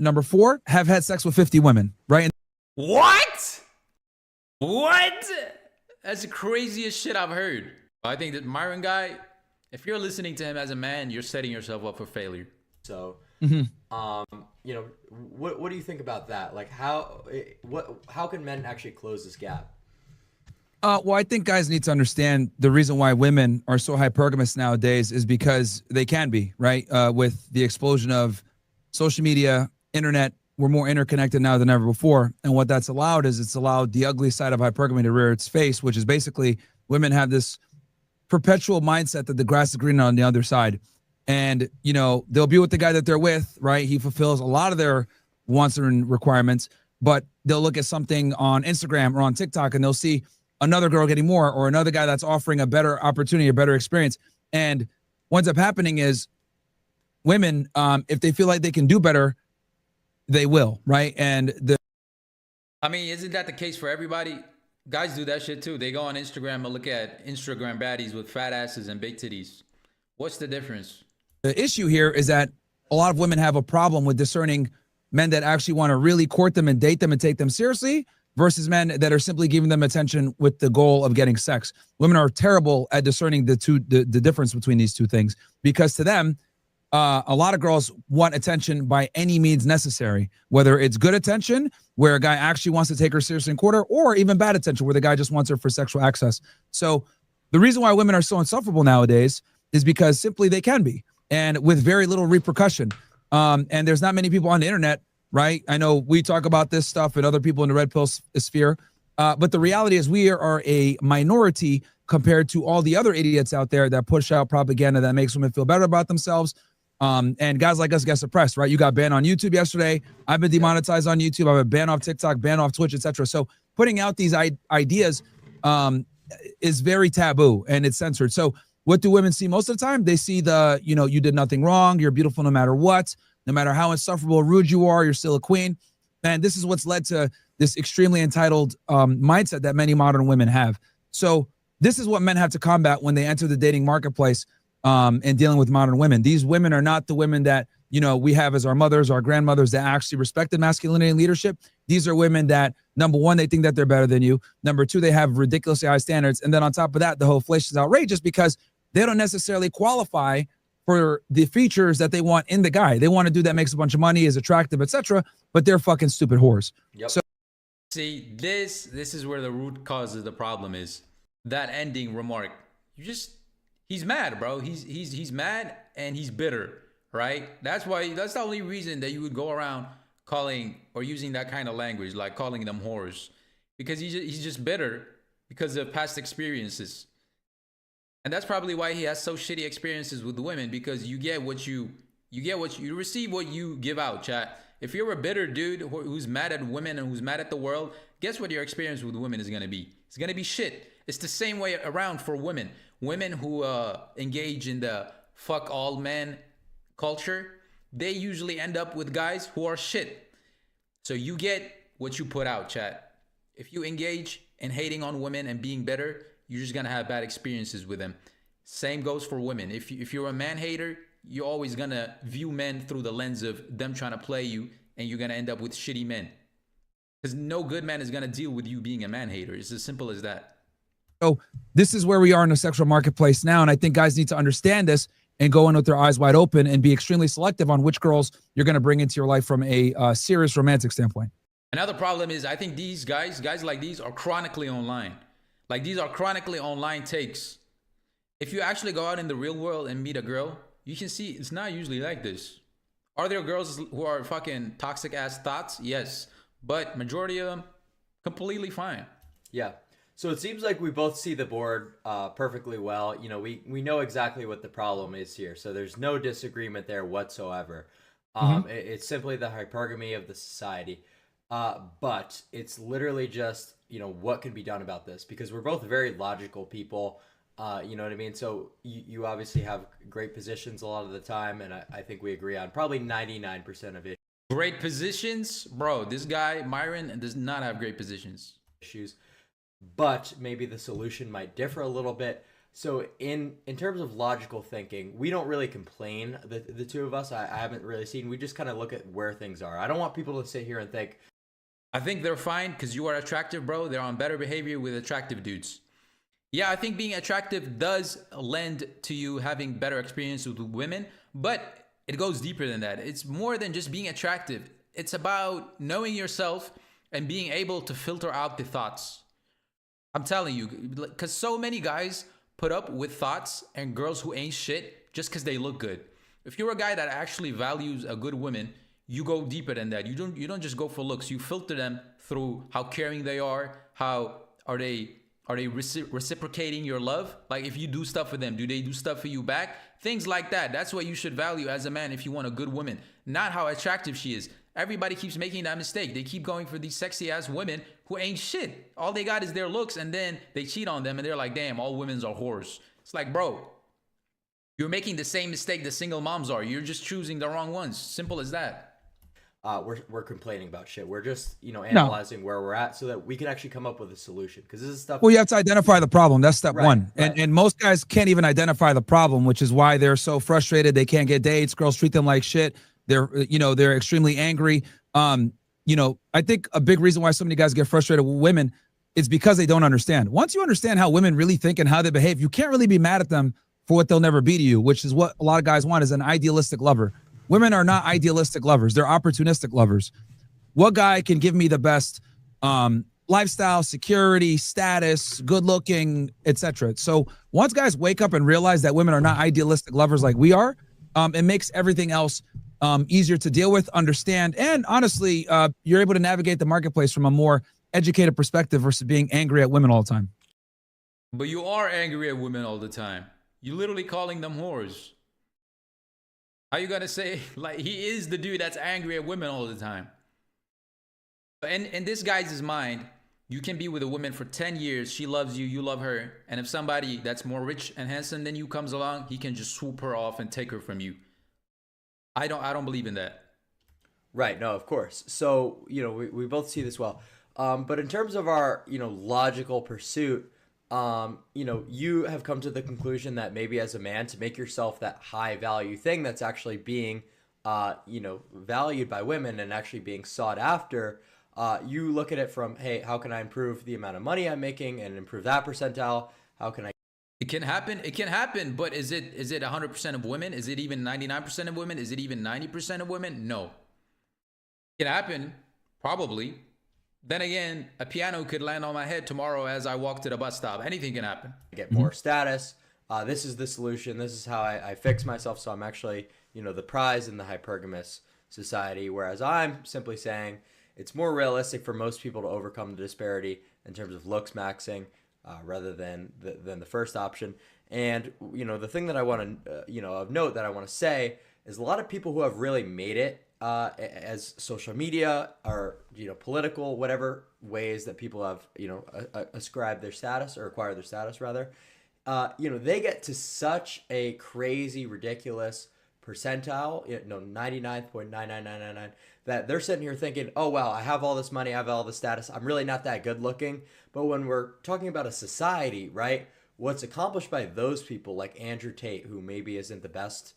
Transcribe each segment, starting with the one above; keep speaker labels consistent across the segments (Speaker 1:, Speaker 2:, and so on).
Speaker 1: Number 4, have had sex with 50 women, right?
Speaker 2: What? What? That's the craziest shit I've heard. I think that Myron guy, if you're listening to him as a man, you're setting yourself up for failure.
Speaker 3: So, you know, what do you think about that? Like, how can men actually close this gap?
Speaker 1: Well, I think guys need to understand the reason why women are so hypergamous nowadays is because they can be, right? With the explosion of social media, internet, we're more interconnected now than ever before. And what that's allowed is it's allowed the ugly side of hypergamy to rear its face, which is basically women have this perpetual mindset that the grass is greener on the other side. And, you know, they'll be with the guy that they're with, right? He fulfills a lot of their wants and requirements, but they'll look at something on Instagram or on TikTok and they'll see another girl getting more, or another guy that's offering a better opportunity, a better experience. And what ends up happening is women, if they feel like they can do better, they will, right? And
Speaker 2: I mean, isn't that the case for everybody? Guys do that shit too. They go on Instagram and look at Instagram baddies with fat asses and big titties. What's the difference?
Speaker 1: The issue here is that a lot of women have a problem with discerning men that actually want to really court them and date them and take them seriously versus men that are simply giving them attention with the goal of getting sex. Women are terrible at discerning the difference between these two things, because to them, a lot of girls want attention by any means necessary, whether it's good attention, where a guy actually wants to take her seriously in court, or even bad attention, where the guy just wants her for sexual access. So the reason why women are so insufferable nowadays is because simply they can be, and with very little repercussion. And there's not many people on the internet, right? I know we talk about this stuff and other people in the red pill sphere, but the reality is we are a minority compared to all the other idiots out there that push out propaganda that makes women feel better about themselves. And guys like us get suppressed, right? You got banned on YouTube yesterday. I've been demonetized on YouTube. I've been banned off TikTok, banned off Twitch, etc. So putting out these ideas is very taboo and it's censored. So what do women see most of the time? They see the, you know, you did nothing wrong. You're beautiful no matter what. No matter how insufferable or rude you are, you're still a queen. And this is what's led to this extremely entitled mindset that many modern women have. So this is what men have to combat when they enter the dating marketplace and dealing with modern women. These women are not the women that, you know, we have as our mothers, our grandmothers that actually respected masculinity and leadership. These are women that, number one, they think that they're better than you. Number two, they have ridiculously high standards. And then on top of that, the whole inflation is outrageous because they don't necessarily qualify for the features that they want in the guy. They want a dude that makes a bunch of money, is attractive, etc. But they're fucking stupid whores.
Speaker 3: Yep.
Speaker 1: So
Speaker 2: see, this is where the root cause of the problem is. That ending remark. He's mad, bro. He's mad and he's bitter, right? That's the only reason that you would go around calling or using that kind of language, like calling them whores, because he's just bitter because of past experiences. And that's probably why he has so shitty experiences with women, because you receive what you give out, chat. If you're a bitter dude who's mad at women and who's mad at the world, guess what your experience with women is going to be? It's going to be shit. It's the same way around for women. Women who engage in the fuck all men culture, they usually end up with guys who are shit. So you get what you put out, chat. If you engage in hating on women and being bitter, you're just gonna have bad experiences with them. Same goes for women. If you're a man hater, you're always gonna view men through the lens of them trying to play you, and you're gonna end up with shitty men. Because no good man is gonna deal with you being a man hater. It's as simple as that.
Speaker 1: So this is where we are in the sexual marketplace now, and I think guys need to understand this and go in with their eyes wide open and be extremely selective on which girls you're gonna bring into your life from a serious romantic standpoint.
Speaker 2: Another problem is I think these guys like these are chronically online. Like, these are chronically online takes. If you actually go out in the real world and meet a girl, you can see it's not usually like this. Are there girls who are fucking toxic ass thoughts? Yes. But majority of them, completely fine.
Speaker 3: Yeah. So it seems like we both see the board perfectly well. You know, we know exactly what the problem is here. So there's no disagreement there whatsoever. It's simply the hypergamy of the society. But it's literally just, you know, what can be done about this, because we're both very logical people. You know what I mean? So you obviously have great positions a lot of the time, and I think we agree on probably 99% of it.
Speaker 2: Great positions? Bro, this guy, Myron, does not have great positions.
Speaker 3: Issues. But maybe the solution might differ a little bit. So in terms of logical thinking, we don't really complain, the two of us. I haven't really seen. We just kind of look at where things are. I don't want people to sit here and think,
Speaker 2: I think they're fine because you are attractive, bro. They're on better behavior with attractive dudes. Yeah, I think being attractive does lend to you having better experience with women, but it goes deeper than that. It's more than just being attractive. It's about knowing yourself and being able to filter out the thoughts. I'm telling you, because so many guys put up with thoughts and girls who ain't shit just because they look good. If you're a guy that actually values a good woman, you go deeper than that. You don't just go for looks. You filter them through how caring they are, how are they reciprocating your love? Like if you do stuff for them, do they do stuff for you back? Things like that. That's what you should value as a man if you want a good woman, not how attractive she is. Everybody keeps making that mistake. They keep going for these sexy ass women who ain't shit. All they got is their looks, and then they cheat on them and they're like, damn, all women are whores. It's like, bro, you're making the same mistake the single moms are. You're just choosing the wrong ones. Simple as that.
Speaker 3: we're complaining about shit. We're just, analyzing where we're at so that we can actually come up with a solution. Because this is stuff.
Speaker 1: Well, you have to identify the problem. That's step one.
Speaker 3: Right.
Speaker 1: And most guys can't even identify the problem, which is why they're so frustrated. They can't get dates. Girls treat them like shit. They're extremely angry. I think a big reason why so many guys get frustrated with women is because they don't understand. Once you understand how women really think and how they behave, you can't really be mad at them for what they'll never be to you, which is what a lot of guys want, is an idealistic lover. Women are not idealistic lovers. They're opportunistic lovers. What guy can give me the best lifestyle, security, status, good looking, etc.? So once guys wake up and realize that women are not idealistic lovers like we are, it makes everything else easier to deal with, understand, and honestly, you're able to navigate the marketplace from a more educated perspective versus being angry at women all the time.
Speaker 2: But you are angry at women all the time. You're literally calling them whores. How you gonna say, like, he is the dude that's angry at women all the time? And in this guy's mind, you can be with a woman for 10 years, she loves you, you love her, and if somebody that's more rich and handsome than you comes along, he can just swoop her off and take her from you. I don't believe in that.
Speaker 3: Right. No, of course. So, we both see this well. But in terms of our, logical pursuit, you have come to the conclusion that maybe as a man, to make yourself that high value thing that's actually being, valued by women and actually being sought after, you look at it from, hey, how can I improve the amount of money I'm making and improve that percentile? How can I?
Speaker 2: It can happen, but is it 100% of women? Is it even 99% of women? Is it even 90% of women? No. It can happen, probably. Then again, a piano could land on my head tomorrow as I walk to the bus stop. Anything can happen.
Speaker 3: Get more status. This is the solution. This is how I fix myself. So I'm actually, the prize in the hypergamous society. Whereas I'm simply saying it's more realistic for most people to overcome the disparity in terms of looksmaxxing rather than the first option. And, the thing that I want to, of note that I want to say is a lot of people who have really made it as social media or political, whatever ways that people have ascribed their status or acquired their status rather, they get to such a crazy ridiculous percentile, 99.99999, that they're sitting here thinking, oh wow, I have all this money, I have all this status, I'm really not that good looking. But when we're talking about a society, right, what's accomplished by those people like Andrew Tate, who maybe isn't the best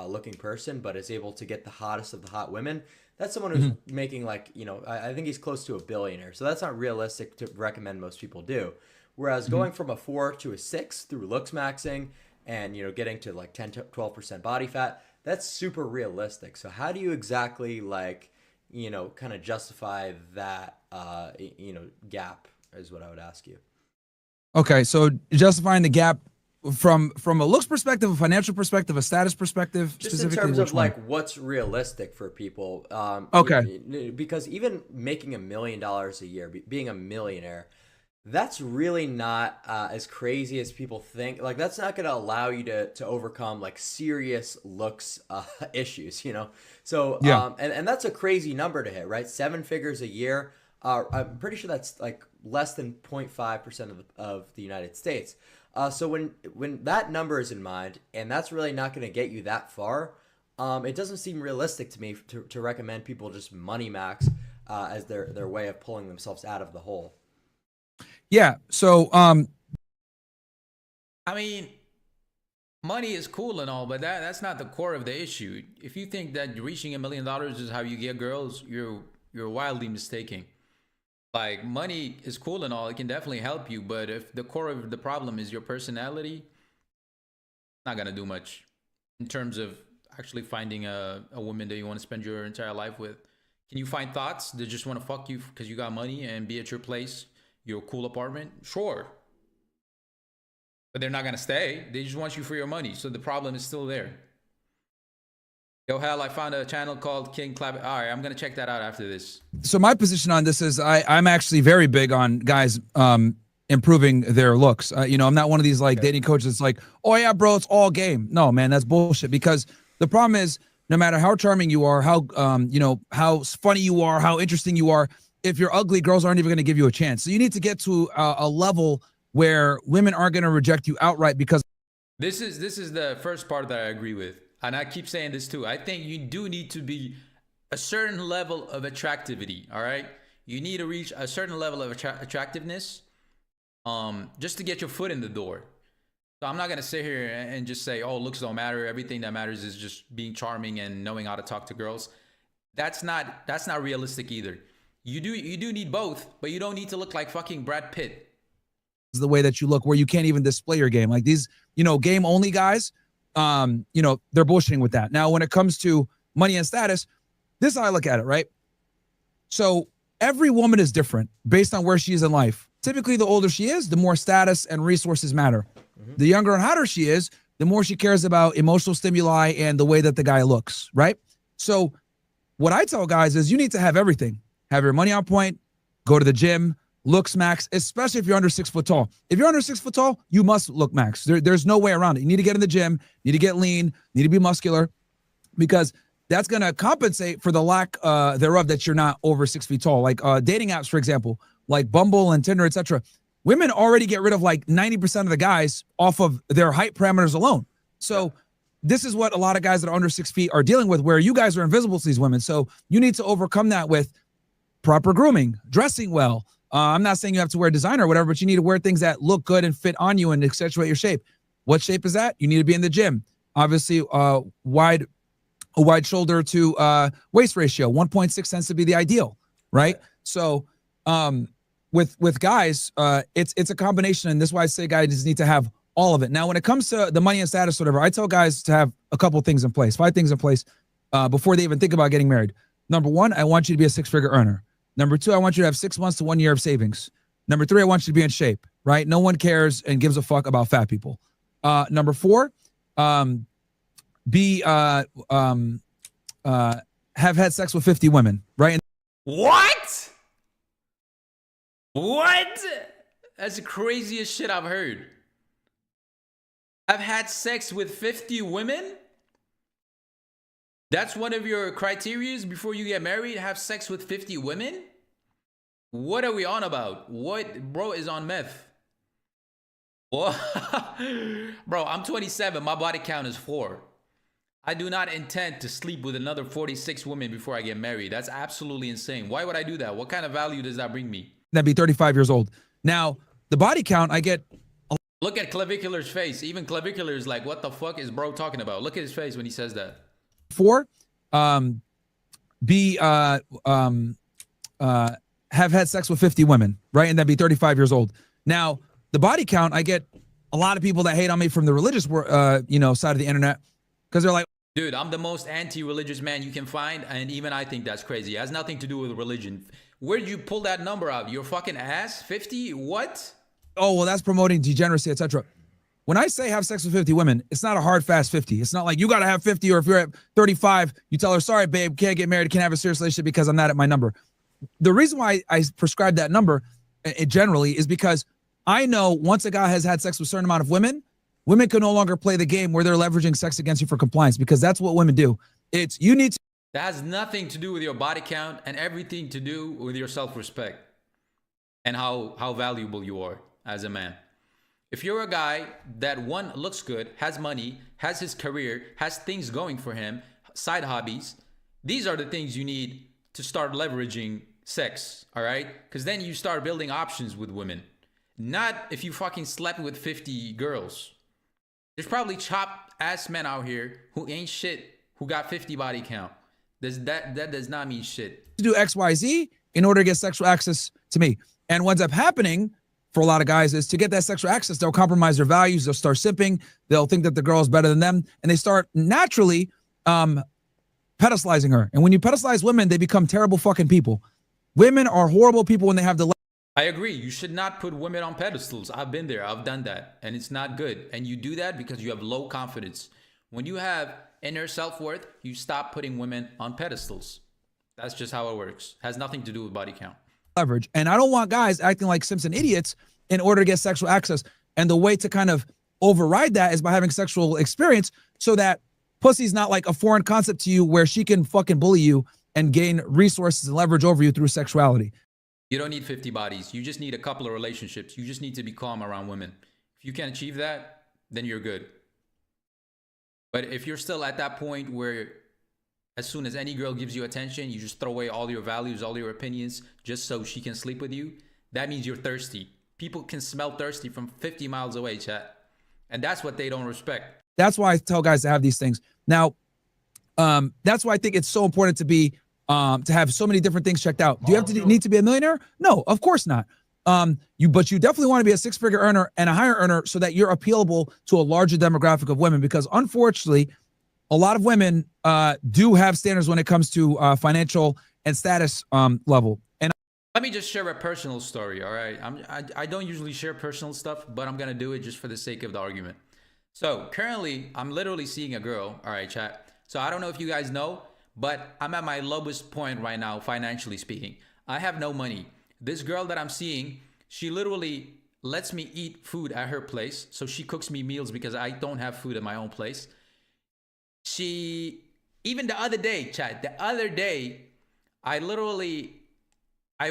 Speaker 3: looking person, but is able to get the hottest of the hot women. That's someone who's making like, I think he's close to a billionaire. So that's not realistic to recommend most people do. Whereas going from a 4 to a 6 through looksmaxxing and, getting to like 10 to 12% body fat, that's super realistic. So how do you exactly kind of justify that, gap is what I would ask you.
Speaker 1: Okay. So justifying the gap from a looks perspective, a financial perspective, a status perspective,
Speaker 3: just
Speaker 1: specifically,
Speaker 3: in terms of
Speaker 1: one?
Speaker 3: like what's realistic for people.
Speaker 1: Okay.
Speaker 3: Because even making $1 million a year, being a millionaire, that's really not as crazy as people think. Like that's not going to allow you to overcome like serious looks issues, So
Speaker 1: Yeah.
Speaker 3: And that's a crazy number to hit, right? 7 figures a year. I'm pretty sure that's like less than 0.5% of the United States. So when that number is in mind, and that's really not going to get you that far, it doesn't seem realistic to me to recommend people just money max as their way of pulling themselves out of the hole.
Speaker 1: Yeah. So
Speaker 2: I mean, money is cool and all, but that's not the core of the issue. If you think that reaching $1 million is how you get girls, you're wildly mistaken. Like, money is cool and all, it can definitely help you, but if the core of the problem is your personality, it's not gonna do much in terms of actually finding a woman that you want to spend your entire life with. Can you find thoughts that just want to fuck you because you got money and be at your place, your cool apartment? Sure. But they're not going to stay. They just want you for your money. So the problem is still there. Yo, hell, I found a channel called King Clap. All right, I'm going to check that out after this.
Speaker 1: So my position on this is I'm actually very big on guys improving their looks. You know, I'm not one of these like dating coaches that's like, oh yeah, bro, it's all game. No, man, that's bullshit. Because the problem is, no matter how charming you are, how you know, how funny you are, how interesting you are, if you're ugly, girls aren't even going to give you a chance. So you need to get to a level where women aren't going to reject you outright. Because
Speaker 2: this is the first part that I agree with, and I keep saying this too. I think you do need to be a certain level of attractivity. All right, you need to reach a certain level of attractiveness, just to get your foot in the door. So I'm not gonna sit here and just say, oh, looks don't matter. Everything that matters is just being charming and knowing how to talk to girls. That's not realistic either. You do need both, but you don't need to look like fucking Brad Pitt.
Speaker 1: the way that you look, where you can't even display your game. Like these, you know, game only guys, you know, they're bullshitting with that. Now, when it comes to money and status, this is how I look at it, right? So every woman is different based on where she is in life. Typically, the older she is, the more status and resources matter. The younger and hotter she is, the more she cares about emotional stimuli and the way that the guy looks, right? So what I tell guys is you need to have everything. Have your money on point, go to the gym, Looksmaxx, especially if you're under 6 foot tall. If you're under 6 foot tall, you must Looksmaxx. There's no way around it. You need to get in the gym, you need to get lean, need to be muscular, because that's going to compensate for the lack thereof that you're not over 6 feet tall. Like dating apps, for example, like Bumble and Tinder, etc. Women already get rid of like 90% of the guys off of their height parameters alone. So this is what a lot of guys that are under 6 feet are dealing with, where you guys are invisible to these women. So you need to overcome that with proper grooming, dressing well. I'm not saying you have to wear designer or whatever, but you need to wear things that look good and fit on you and accentuate your shape. What shape is that? You need to be in the gym. Obviously, a wide shoulder to waist ratio. 1.6 tends to be the ideal, right? So with guys, it's a combination, and this is why I say guys just need to have all of it. Now, when it comes to the money and status, whatever, I tell guys to have a couple things in place, 5 things in place before they even think about getting married. Number 1, I want you to be a 6-figure earner. Number 2, I want you to have 6 months to 1 year of savings. Number 3, I want you to be in shape, right? No one cares and gives a fuck about fat people. Number 4, have had sex with 50 women, right?
Speaker 2: What? What? That's the craziest shit I've heard. I've had sex with 50 women? That's one of your criteria before you get married? Have sex with 50 women? What are we on about? What? Bro is on meth. What? Bro, I'm 27. My body count is 4. I do not intend to sleep with another 46 women before I get married. That's absolutely insane. Why would I do that? What kind of value does that bring me?
Speaker 1: That'd be 35 years old. Now, the body count, I get...
Speaker 2: Look at Clavicular's face. Even Clavicular is like, what the fuck is bro talking about? Look at his face when he says that.
Speaker 1: 4, have had sex with 50 women, right? And that'd be 35 years old. Now, the body count, I get a lot of people that hate on me from the religious, side of the internet, because they're like,
Speaker 2: dude, I'm the most anti-religious man you can find, and even I think that's crazy. It has nothing to do with religion. Where did you pull that number out? Your fucking ass? 50? What?
Speaker 1: oh, well, that's promoting degeneracy, etc. When I say have sex with 50 women, it's not a hard, fast 50. It's not like you got to have 50, or if you're at 35, you tell her, sorry, babe, can't get married, can't have a serious relationship because I'm not at my number. The reason why I prescribe that number generally is because I know once a guy has had sex with a certain amount of women, women can no longer play the game where they're leveraging sex against you for compliance, because that's what women do. It's you need to.
Speaker 2: That has nothing to do with your body count and everything to do with your self-respect and how valuable you are as a man. If you're a guy that, one, looks good, has money, has his career, has things going for him, side hobbies, these are the things you need to start leveraging sex, all right? Because then you start building options with women. Not if you fucking slept with 50 girls. There's probably chopped ass men out here who ain't shit, who got 50 body count. That does not mean shit.
Speaker 1: To do XYZ in order to get sexual access to me. And what ends up happening for a lot of guys is to get that sexual access, they'll compromise their values, they'll start simping, they'll think that the girl is better than them, and they start naturally pedestalizing her. And when you pedestalize women, they become terrible fucking people. Women are horrible people when they have the...
Speaker 2: I agree. You should not put women on pedestals. I've been there. I've done that. And it's not good. And you do that because you have low confidence. When you have inner self-worth, you stop putting women on pedestals. That's just how it works. Has nothing to do with body count.
Speaker 1: Leverage. And I don't want guys acting like Simpson idiots in order to get sexual access. And the way to kind of override that is by having sexual experience so that pussy's not like a foreign concept to you where she can fucking bully you and gain resources and leverage over you through sexuality.
Speaker 2: You don't need 50 bodies. You just need a couple of relationships. You just need to be calm around women. If you can achieve that, then you're good. But if you're still at that point where as soon as any girl gives you attention, you just throw away all your values, all your opinions, just so she can sleep with you, that means you're thirsty. People can smell thirsty from 50 miles away, chat. And that's what they don't respect.
Speaker 1: That's why I tell guys to have these things. Now, that's why I think it's so important to be to have so many different things checked out. Do you have to need to be a millionaire? No, of course not. But you definitely want to be a six-figure earner and a higher earner so that you're appealable to a larger demographic of women, because unfortunately, a lot of women do have standards when it comes to financial and status level. And
Speaker 2: let me just share a personal story, all right? I don't usually share personal stuff, but I'm going to do it just for the sake of the argument. So currently, I'm literally seeing a girl, all right, chat. So I don't know if you guys know, but I'm at my lowest point right now, financially speaking. I have no money. This girl that I'm seeing, she literally lets me eat food at her place. So she cooks me meals because I don't have food at my own place. Even the other day, chat, I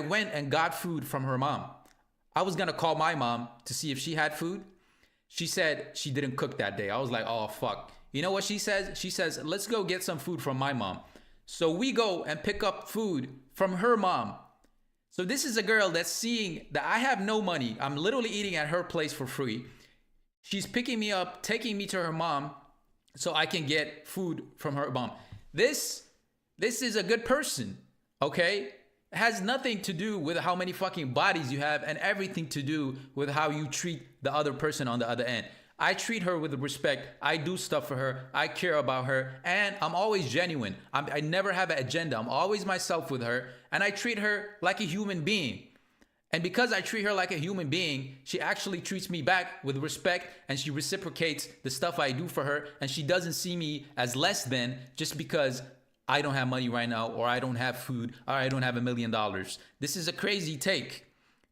Speaker 2: went and got food from her mom. I was going to call my mom to see if she had food. She said she didn't cook that day. I was like, oh, fuck. You know what she says? She says, let's go get some food from my mom. So we go and pick up food from her mom. So this is a girl that's seeing that I have no money. I'm literally eating at her place for free. She's picking me up, taking me to her mom so I can get food from her mom. This is a good person, okay? It has nothing to do with how many fucking bodies you have and everything to do with how you treat the other person on the other end. I treat her with respect. I do stuff for her. I care about her. And I'm always genuine. I never have an agenda. I'm always myself with her. And I treat her like a human being. And because I treat her like a human being, she actually treats me back with respect, and she reciprocates the stuff I do for her. And she doesn't see me as less than just because I don't have money right now, or I don't have food, or I don't have $1 million. This is a crazy take.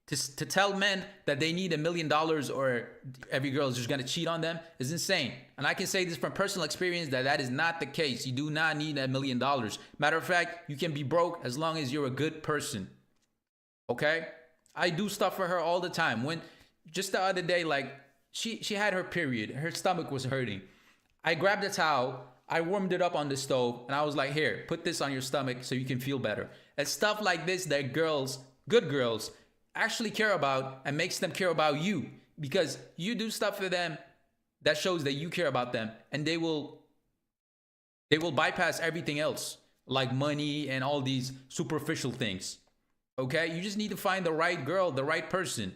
Speaker 2: To tell men that they need $1 million or every girl is just going to cheat on them is insane. And I can say this from personal experience that is not the case. You do not need $1 million. Matter of fact, you can be broke as long as you're a good person. Okay? I do stuff for her all the time. When just the other day, like she had her period. Her stomach was hurting. I grabbed a towel. I warmed it up on the stove. And I was like, here, put this on your stomach so you can feel better. And stuff like this that girls, good girls, actually care about and makes them care about you, because you do stuff for them that shows that you care about them, and they will bypass everything else like money and all these superficial things. Okay, you just need to find the right girl, the right person,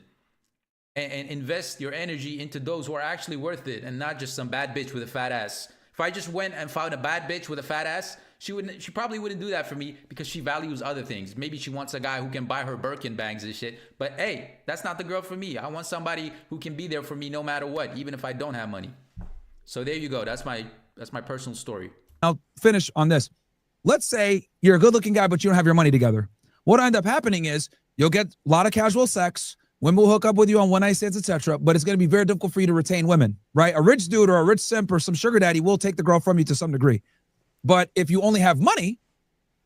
Speaker 2: and invest your energy into those who are actually worth it, and not just some bad bitch with a fat ass. If I just went and found a bad bitch with a fat ass, she probably wouldn't do that for me, because she values other things. Maybe she wants a guy who can buy her Birkin bags and shit. But hey, that's not the girl for me. I want somebody who can be there for me no matter what, even if I don't have money. So there you go. That's my personal story.
Speaker 1: I'll finish on this. Let's say you're a good-looking guy, but you don't have your money together. What'll end up happening is you'll get a lot of casual sex. Women will hook up with you on one-night stands, etc. But it's going to be very difficult for you to retain women, right? A rich dude or a rich simp or some sugar daddy will take the girl from you to some degree. But if you only have money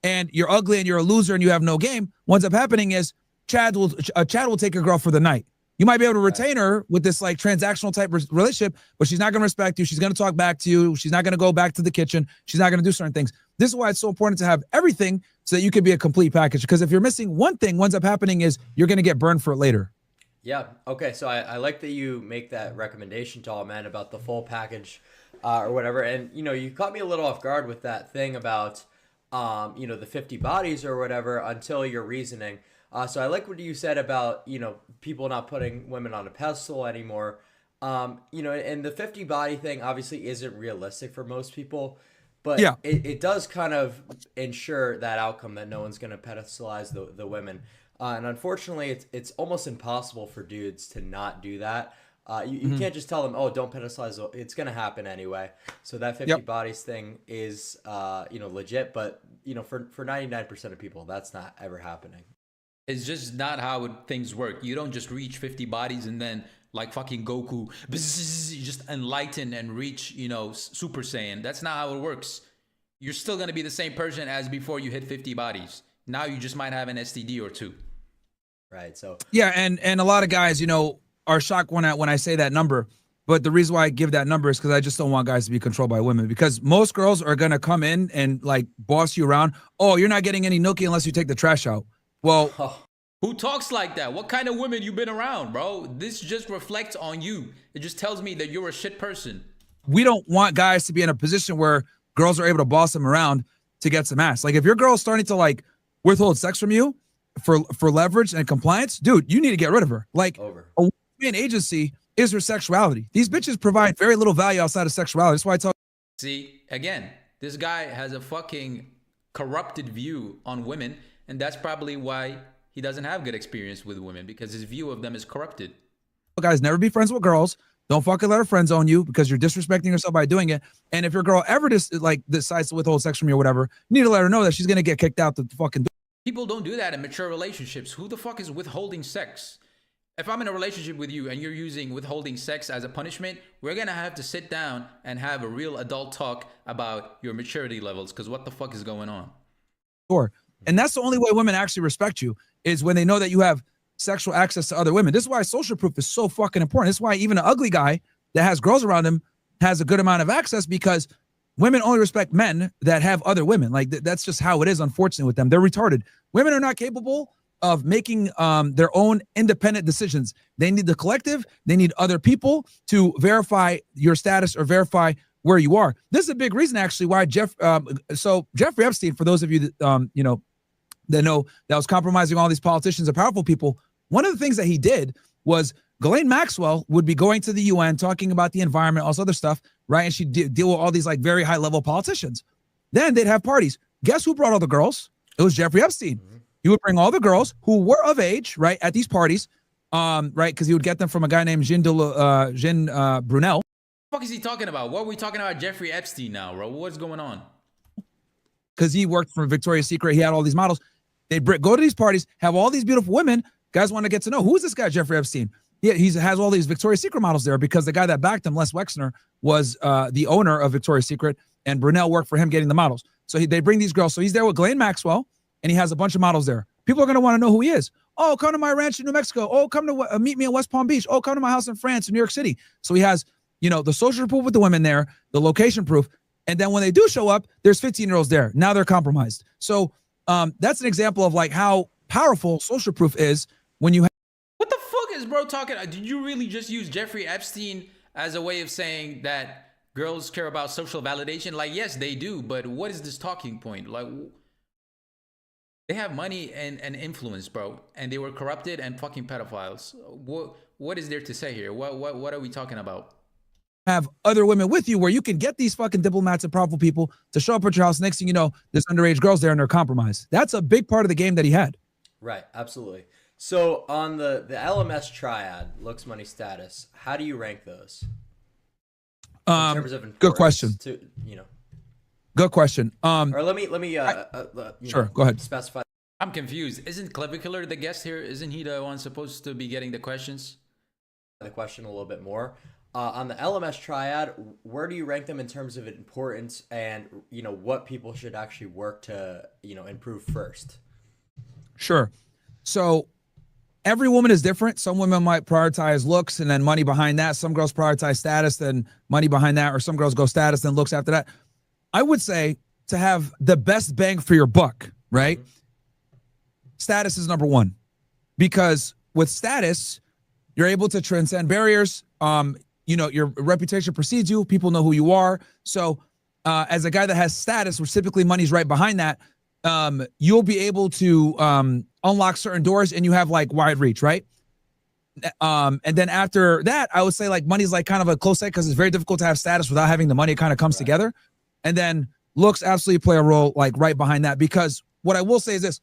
Speaker 1: and you're ugly and you're a loser and you have no game, what ends up happening is Chad will take your girl for the night. You might be able to retain her with this like transactional type relationship, but she's not going to respect you. She's going to talk back to you. She's not going to go back to the kitchen. She's not going to do certain things. This is why it's so important to have everything so that you can be a complete package. Because if you're missing one thing, what ends up happening is you're going to get burned for it later.
Speaker 3: Yeah. Okay. So I like that you make that recommendation to all men about the full package, or whatever. And you caught me a little off guard with that thing about, the 50 bodies or whatever until your reasoning. So I like what you said about people not putting women on a pedestal anymore. And the 50 body thing obviously isn't realistic for most people, but
Speaker 1: Yeah.
Speaker 3: it does kind of ensure that outcome that no one's going to pedestalize the women. And unfortunately, it's almost impossible for dudes to not do that. You can't just tell them, oh, don't pedestalize. It's going to happen anyway. So that 50 bodies thing is, legit. But, for 99% of people, that's not ever happening.
Speaker 2: It's just not how things work. You don't just reach 50 bodies and then, like fucking Goku, you just enlighten and reach, Super Saiyan. That's not how it works. You're still going to be the same person as before you hit 50 bodies. Now you just might have an STD or two.
Speaker 3: Right. So
Speaker 1: Yeah, and a lot of guys, are shocked when I say that number. But the reason why I give that number is because I just don't want guys to be controlled by women. Because most girls are gonna come in and like boss you around. Oh, you're not getting any nookie unless you take the trash out. Well,
Speaker 2: Who talks like that? What kind of women you been around, bro? This just reflects on you. It just tells me that you're a shit person.
Speaker 1: we don't want guys to be in a position where girls are able to boss them around to get some ass. Like if your girl's starting to like withhold sex from you for leverage and compliance, dude, you need to get rid of her. Like
Speaker 3: over.
Speaker 1: a woman agency is her sexuality. These bitches provide very little value outside of sexuality. That's why I tell.
Speaker 2: See, again, this guy has a fucking corrupted view on women, and that's probably why he doesn't have good experience with women, because his view of them is corrupted.
Speaker 1: Guys, never be friends with girls. Don't fucking let her friend zone you because you're disrespecting yourself by doing it. And if your girl ever decides to withhold sex from you or whatever, you need to let her know that she's gonna get kicked out the fucking.
Speaker 2: People don't do that in mature relationships. Who the fuck is withholding sex? If I'm in a relationship with you and you're using withholding sex as a punishment, we're gonna have to sit down and have a real adult talk about your maturity levels, because what the fuck is going on?
Speaker 1: Sure. And that's the only way women actually respect you is when they know that you have sexual access to other women. This is why social proof is so fucking important. This is why even an ugly guy that has girls around him has a good amount of access, because women only respect men that have other women. Like that's just how it is, unfortunately, with them. They're retarded. Women are not capable of making their own independent decisions. They need the collective. They need other people to verify your status or verify where you are. This is a big reason, actually, why Jeffrey Epstein, for those of you that that know that was compromising all these politicians and powerful people, one of the things that he did was Ghislaine Maxwell would be going to the UN talking about the environment, all this other stuff, right? And she'd deal with all these like very high level politicians. Then they'd have parties. Guess who brought all the girls? It was Jeffrey Epstein. He would bring all the girls who were of age, right, at these parties, right, because he would get them from a guy named Jean Brunel.
Speaker 2: What the fuck is he talking about? What are we talking about Jeffrey Epstein now, bro? What's going on?
Speaker 1: Because he worked for Victoria's Secret. He had all these models. They'd go to these parties, have all these beautiful women. Guys want to get to know, who is this guy, Jeffrey Epstein? Yeah, he has all these Victoria's Secret models there because the guy that backed him, Les Wexner, was the owner of Victoria's Secret, and Brunel worked for him getting the models. So they bring these girls. So he's there with Ghislaine Maxwell, and he has a bunch of models there. People are going to want to know who he is. Oh, come to my ranch in New Mexico. Oh, come to meet me in West Palm Beach. Oh, come to my house in France, in New York City. So he has, the social proof with the women there, the location proof. And then when they do show up, there's 15-year-olds there. Now they're compromised. So that's an example of like how powerful social proof is when you have.
Speaker 2: What the fuck is bro talking? Did you really just use Jeffrey Epstein as a way of saying that girls care about social validation? Like, yes, they do. But what is this talking point? Like, they have money and influence, bro. And they were corrupted and fucking pedophiles. What is there to say here? What are we talking about?
Speaker 1: Have other women with you where you can get these fucking diplomats and powerful people to show up at your house. Next thing you know, there's underage girls there and they're compromised. That's a big part of the game that he had.
Speaker 3: Right, absolutely. So on the LMS triad, looks, money, status, how do you rank those? In terms of
Speaker 1: good question. Good question.
Speaker 3: Or let me
Speaker 1: sure, go ahead.
Speaker 3: Specify.
Speaker 2: I'm confused. Isn't Clavicular the guest here? Isn't he the one supposed to be getting the questions?
Speaker 3: The question a little bit more. On the LMS triad, where do you rank them in terms of importance and, what people should actually work to, improve first?
Speaker 1: Sure. So every woman is different. Some women might prioritize looks and then money behind that. Some girls prioritize status, then money behind that. Or some girls go status, then looks after that. I would say to have the best bang for your buck, right? Status is number one. Because with status, You're able to transcend barriers. You know, your reputation precedes you. People know who you are. So as a guy that has status, which typically money's right behind that, you'll be able to unlock certain doors and you have like wide reach, right? And then after that, I would say like money's like kind of a close second because it's very difficult to have status without having the money. It kind of comes together. And then looks absolutely play a role like right behind that, because what I will say is this: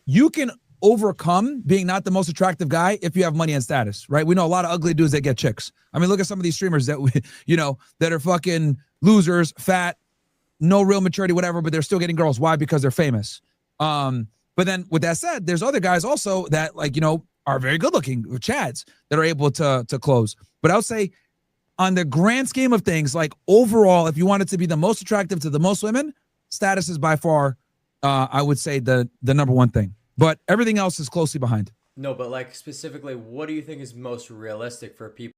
Speaker 1: you can overcome being not the most attractive guy if you have money and status, right? We know a lot of ugly dudes that get chicks. I mean, look at some of these streamers that we, you know, that are fucking losers, fat, no real maturity, whatever, but they're still getting girls. Why? Because they're famous. But then with that said, there's other guys also that, like, you know, are very good looking, chads, that are able to close. But I would say on the grand scheme of things, like overall, if you wanted to be the most attractive to the most women, status is by far, I would say the number one thing. But everything else is closely behind.
Speaker 3: No, but like specifically, what do you think is most realistic for people?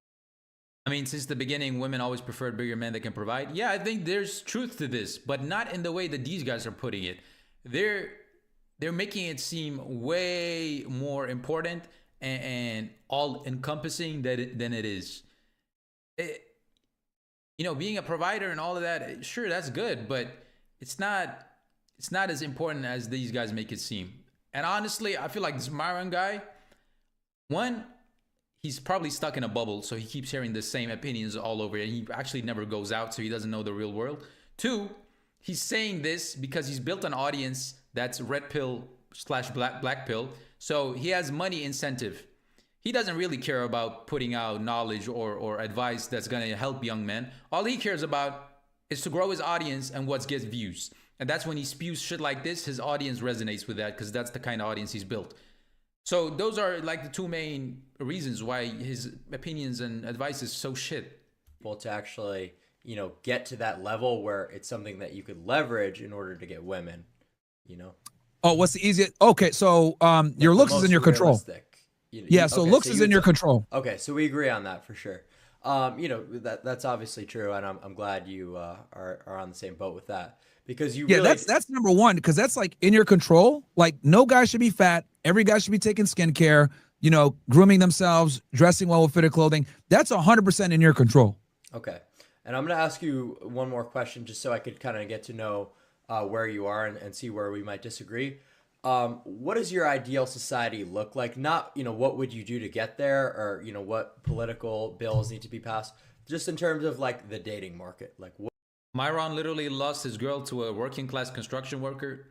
Speaker 2: I mean, since the beginning, women always preferred bigger men that can provide. Yeah, I think there's truth to this, but not in the way that these guys are putting it. They're making it seem way more important and all encompassing than it is. You know, being a provider and all of that, sure, that's good, but it's not as important as these guys make it seem. And honestly, I feel like this Myron guy, one, he's probably stuck in a bubble, so he keeps hearing the same opinions all over, and he actually never goes out, so he doesn't know the real world. Two, he's saying this because he's built an audience that's red pill / black pill, so he has money incentive. He doesn't really care about putting out knowledge or advice that's going to help young men. All he cares about is to grow his audience and what gets views. And that's when he spews shit like this, his audience resonates with that because that's the kind of audience he's built. So those are like the two main reasons why his opinions and advice is so shit.
Speaker 3: To actually, you know, get to that level where it's something that you could leverage in order to get women, you know?
Speaker 1: Oh, what's the easiest? Okay, so your looks is in your control. Yeah, so looks is in your control.
Speaker 3: Okay, so we agree on that for sure. You know, that's obviously true, and I'm glad you are on the same boat with that. Because you really...
Speaker 1: that's number one, because that's like in your control. Like, no guy should be fat. Every guy should be taking skincare, you know, grooming themselves, dressing well with fitted clothing. That's 100% in your control.
Speaker 3: Okay. And I'm going to ask you one more question just so I could kind of get to know where you are and see where we might disagree. What does your ideal society look like? Not, you know, what would you do to get there, or, you know, what political bills need to be passed, just in terms of like the dating market. Like, what...
Speaker 2: Myron literally lost his girl to a working class construction worker.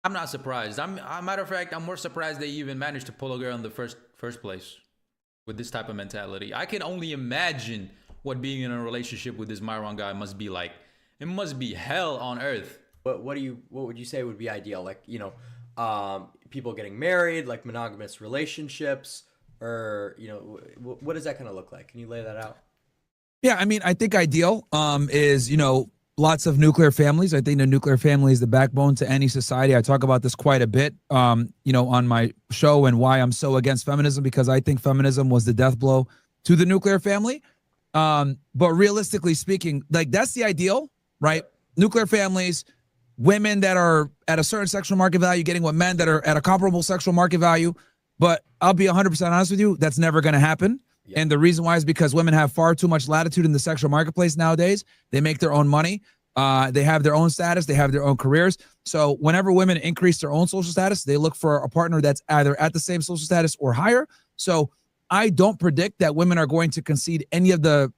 Speaker 2: I'm not surprised. Matter of fact, I'm more surprised they even managed to pull a girl in the first place with this type of mentality. I can only imagine what being in a relationship with this Myron guy must be like. It must be hell on earth.
Speaker 3: What would you say would be ideal? Like, you know, people getting married, like monogamous relationships, or, you know, what does that kind of look like? Can you lay that out?
Speaker 1: Yeah, I mean, I think ideal is, you know, lots of nuclear families. I think the nuclear family is the backbone to any society. I talk about this quite a bit, you know, on my show, and why I'm so against feminism, because I think feminism was the death blow to the nuclear family. But realistically speaking, like, that's the ideal, right? Nuclear families, women that are at a certain sexual market value getting with men that are at a comparable sexual market value. But I'll be 100% honest with you, that's never going to happen. And the reason why is because women have far too much latitude in the sexual marketplace nowadays. They make their own money. They have their own status. They have their own careers. So whenever women increase their own social status, they look for a partner that's either at the same social status or higher. So I don't predict that women are going to concede any of the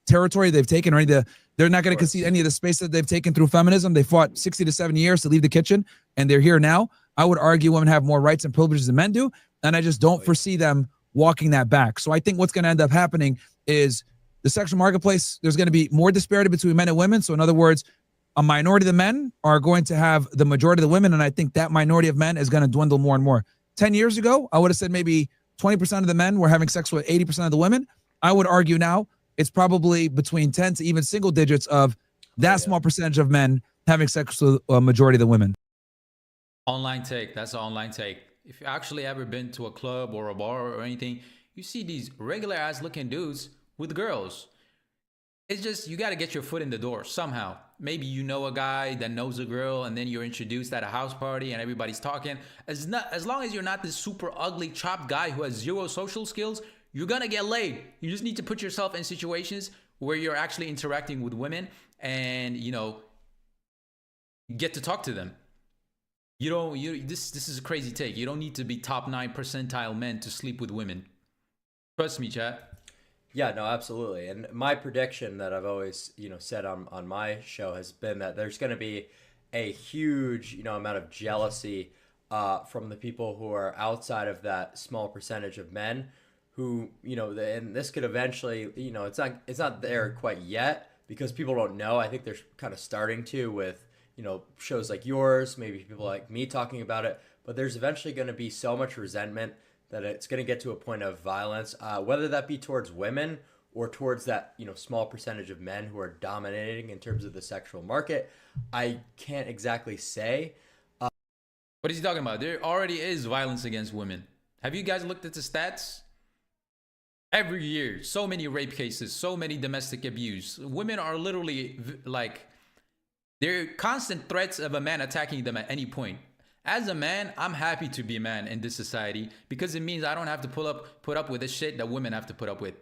Speaker 1: territory they've taken, or they're not going to concede any of the space that they've taken through feminism. They fought 60 to 70 years to leave the kitchen, and they're here now. I would argue women have more rights and privileges than men do, and I just don't foresee them walking that back. So I think what's going to end up happening is the sexual marketplace, there's going to be more disparity between men and women. So in other words, a minority of the men are going to have the majority of the women, and I think that minority of men is going to dwindle more and more. 10 years ago, I would have said maybe 20% of the men were having sex with 80% of the women. I would argue now it's probably between 10 to even single digits of that small percentage of men having sex with a majority of the women.
Speaker 2: Online take. That's an online take. If you actually ever been to a club or a bar or anything, you see these regular ass looking dudes with girls. It's just, you got to get your foot in the door somehow. Maybe you know a guy that knows a girl, and then you're introduced at a house party and everybody's talking. As long as you're not this super ugly chopped guy who has zero social skills, you're going to get laid. You just need to put yourself in situations where you're actually interacting with women and, you know, get to talk to them. This is a crazy take. You don't need to be top 9 percentile men to sleep with women. Trust me, chat.
Speaker 3: Yeah, no, absolutely. And my prediction that I've always, said on my show has been that there's going to be a huge, amount of jealousy from the people who are outside of that small percentage of men who, and this could eventually, it's not there quite yet because people don't know. I think they're kind of starting to with, shows like yours, maybe people like me talking about it, but there's eventually going to be so much resentment that it's going to get to a point of violence, whether that be towards women or towards that, small percentage of men who are dominating in terms of the sexual market. I can't exactly say.
Speaker 2: What is he talking about? There already is violence against women. Have you guys looked at the stats? Every year, so many rape cases, so many domestic abuse. Women are literally like, they're constant threats of a man attacking them at any point. As a man, I'm happy to be a man in this society because it means I don't have to put up with the shit that women have to put up with.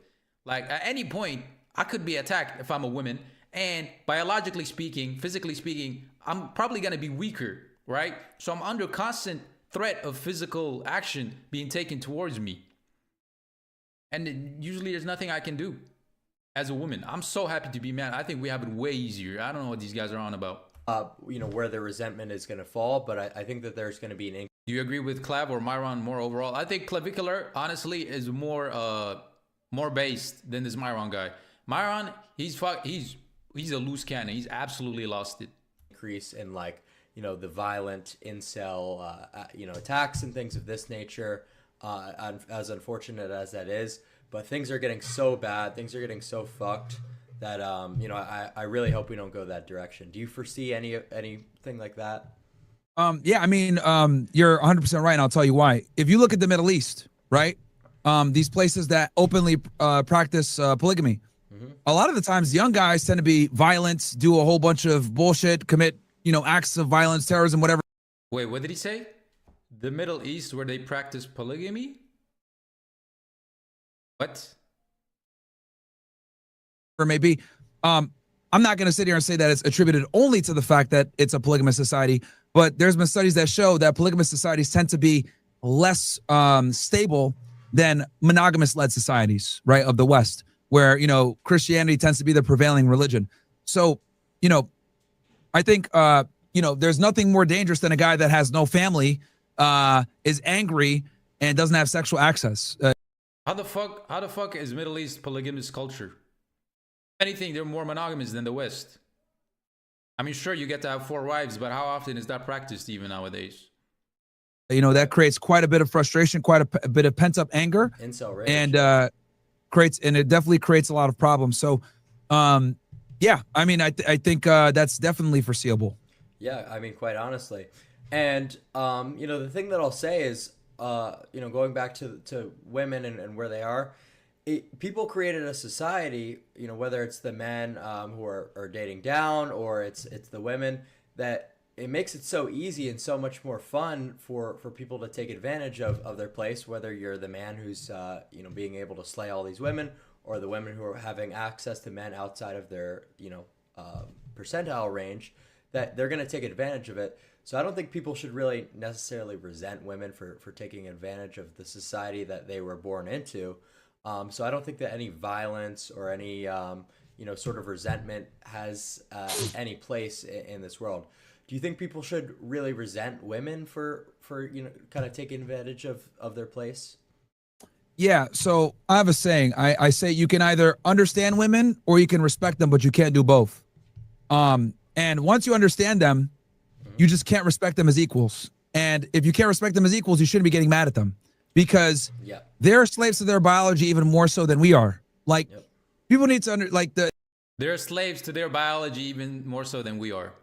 Speaker 2: Like at any point, I could be attacked if I'm a woman, and biologically speaking, physically speaking, I'm probably gonna be weaker, right? So I'm under constant threat of physical action being taken towards me. And usually there's nothing I can do as a woman. I'm so happy to be a man. I think we have it way easier. I don't know what these guys are on about.
Speaker 3: Where the resentment is going to fall, but I think that there's going to be an.
Speaker 2: Do you agree with Clav or Myron more overall? I think Clavicular, honestly, is more based than this Myron guy. Myron, he's a loose cannon. He's absolutely lost it.
Speaker 3: Increase in the violent incel, attacks and things of this nature, as unfortunate as that is. But things are getting so bad. Things are getting so fucked that I really hope we don't go that direction. Do you foresee anything like that?
Speaker 1: Yeah, I mean, you're 100% right, and I'll tell you why. If you look at the Middle East, right, these places that openly practice polygamy, a lot of the times young guys tend to be violent, do a whole bunch of bullshit, commit acts of violence, terrorism, whatever.
Speaker 2: Wait, what did he say? The Middle East where they practice polygamy? What?
Speaker 1: Or maybe I'm not going to sit here and say that it's attributed only to the fact that it's a polygamous society, but there's been studies that show that polygamous societies tend to be less stable than monogamous-led societies, right, of the West, where Christianity tends to be the prevailing religion. So I think there's nothing more dangerous than a guy that has no family, is angry, and doesn't have sexual access.
Speaker 2: How the fuck is Middle East polygamous culture? Anything, they're more monogamous than the West. I mean, sure, you get to have 4 wives, but how often is that practiced even nowadays?
Speaker 1: That creates quite a bit of frustration, quite a bit of pent-up anger,
Speaker 3: Incel rage.
Speaker 1: and it definitely creates a lot of problems. So, yeah, I mean, I think that's definitely foreseeable.
Speaker 3: Yeah, I mean, quite honestly, and the thing that I'll say is, going back to women and where they are. People created a society, whether it's the men who are dating down or it's the women, that it makes it so easy and so much more fun for people to take advantage of their place, whether you're the man who's being able to slay all these women or the women who are having access to men outside of their percentile range, that they're going to take advantage of it. So I don't think people should really necessarily resent women for taking advantage of the society that they were born into. So I don't think that any violence or any sort of resentment has any place in this world. Do you think people should really resent women for kind of taking advantage of their place?
Speaker 1: Yeah, so I have a saying. I say you can either understand women or you can respect them, but you can't do both. And once you understand them, you just can't respect them as equals. And if you can't respect them as equals, you shouldn't be getting mad at them, because they're slaves to their biology even more so than we are. Like, people need to
Speaker 2: they're slaves to their biology even more so than we are.